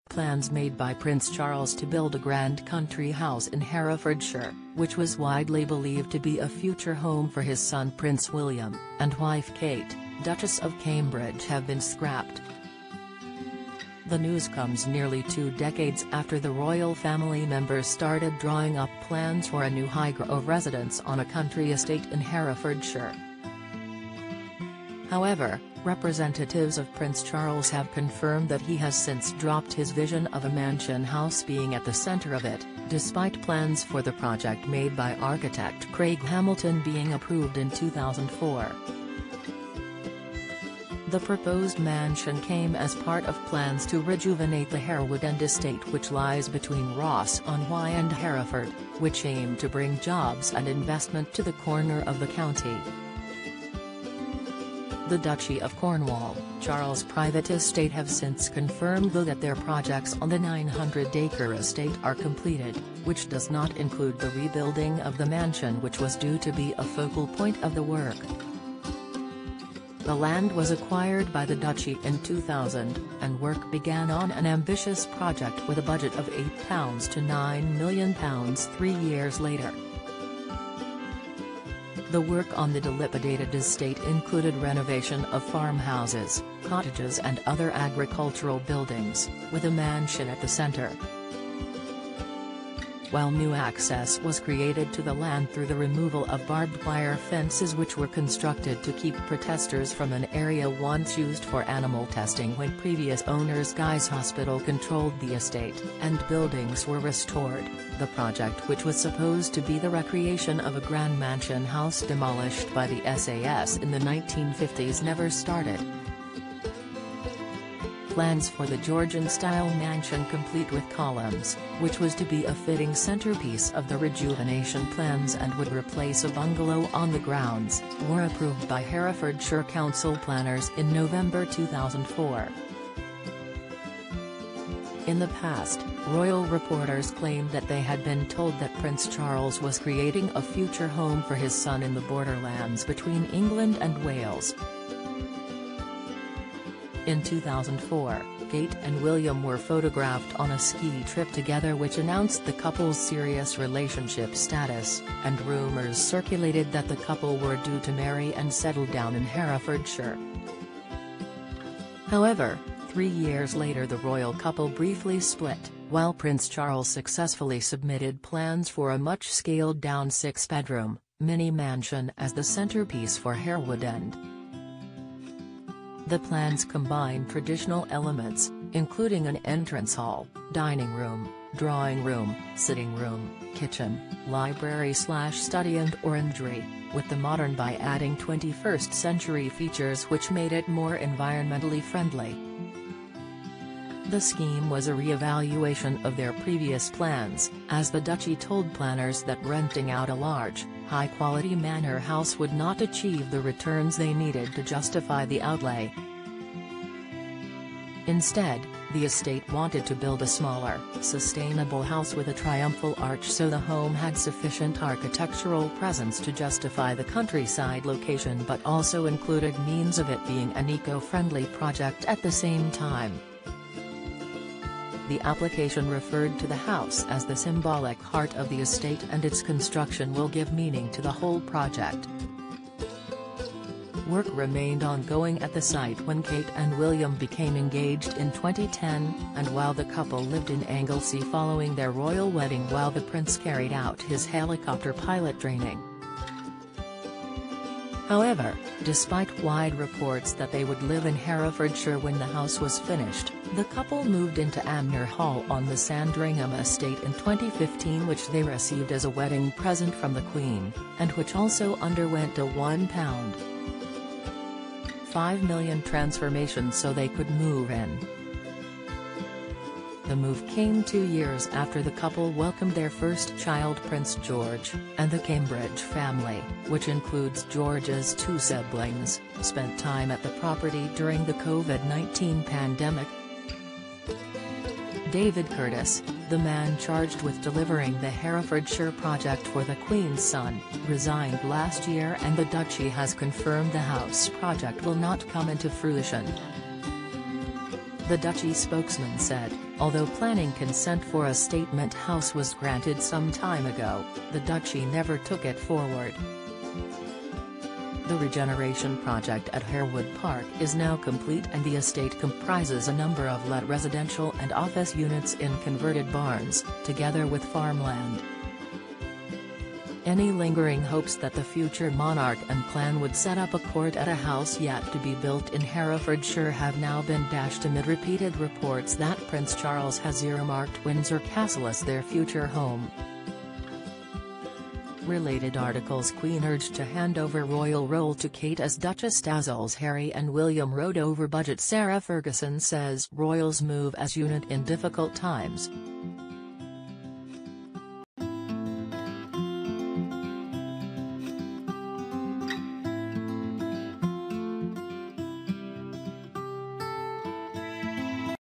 plans made by Prince Charles to build a grand country house in Herefordshire, which was widely believed to be a future home for his son Prince William, and wife Kate, Duchess of Cambridge, have been scrapped. The news comes nearly 2 decades after the royal family members started drawing up plans for a new high-grove residence on a country estate in Herefordshire. However, representatives of Prince Charles have confirmed that he has since dropped his vision of a mansion house being at the centre of it, despite plans for the project made by architect Craig Hamilton being approved in 2004. The proposed mansion came as part of plans to rejuvenate the Herefordshire estate, which lies between Ross-on-Wye and Hereford, which aim to bring jobs and investment to the corner of the county. The Duchy of Cornwall, Charles' private estate, have since confirmed that their projects on the 900-acre estate are completed, which does not include the rebuilding of the mansion, which was due to be a focal point of the work. The land was acquired by the Duchy in 2000, and work began on an ambitious project with a budget of £8 to £9 million 3 years later. The work on the dilapidated estate included renovation of farmhouses, cottages and other agricultural buildings, with a mansion at the centre. While new access was created to the land through the removal of barbed wire fences which were constructed to keep protesters from an area once used for animal testing when previous owners Guy's Hospital controlled the estate, and buildings were restored, the project, which was supposed to be the recreation of a grand mansion house demolished by the SAS in the 1950s, never started. Plans for the Georgian-style mansion, complete with columns, which was to be a fitting centerpiece of the rejuvenation plans and would replace a bungalow on the grounds, were approved by Herefordshire Council planners in November 2004. In the past, royal reporters claimed that they had been told that Prince Charles was creating a future home for his son in the borderlands between England and Wales. In 2004, Kate and William were photographed on a ski trip together, which announced the couple's serious relationship status, and rumours circulated that the couple were due to marry and settle down in Herefordshire. However, 3 years later the royal couple briefly split, while Prince Charles successfully submitted plans for a much scaled-down 6-bedroom, mini mansion as the centerpiece for Herefordshire. The plans combine traditional elements, including an entrance hall, dining room, drawing room, sitting room, kitchen, library/study and orangery, with the modern by adding 21st-century features which made it more environmentally friendly. The scheme was a re-evaluation of their previous plans, as the Duchy told planners that renting out a large, high-quality manor house would not achieve the returns they needed to justify the outlay. Instead, the estate wanted to build a smaller, sustainable house with a triumphal arch so the home had sufficient architectural presence to justify the countryside location, but also included means of it being an eco-friendly project at the same time. The application referred to the house as the symbolic heart of the estate, and its construction will give meaning to the whole project. Work remained ongoing at the site when Kate and William became engaged in 2010, and while the couple lived in Anglesey following their royal wedding while the prince carried out his helicopter pilot training. However, despite wide reports that they would live in Herefordshire when the house was finished, the couple moved into Amner Hall on the Sandringham estate in 2015, which they received as a wedding present from the Queen, and which also underwent a £1.5 million transformation so they could move in. The move came 2 years after the couple welcomed their first child, Prince George, and the Cambridge family, which includes George's 2 siblings, spent time at the property during the COVID-19 pandemic. David Curtis, the man charged with delivering the Herefordshire project for the Queen's son, resigned last year, and the Duchy has confirmed the house project will not come into fruition. The Duchy spokesman said, Although planning consent for a statement house was granted some time ago, the duchy never took it forward. The regeneration project at Harewood Park is now complete and the estate comprises a number of let residential and office units in converted barns, together with farmland. Any lingering hopes that the future monarch and clan would set up a court at a house yet to be built in Herefordshire have now been dashed amid repeated reports that Prince Charles has earmarked Windsor Castle as their future home. Related articles: Queen urged to hand over royal role to Kate as Duchess dazzles Harry and William rode over budget. Sarah Ferguson says royals move as unit in difficult times.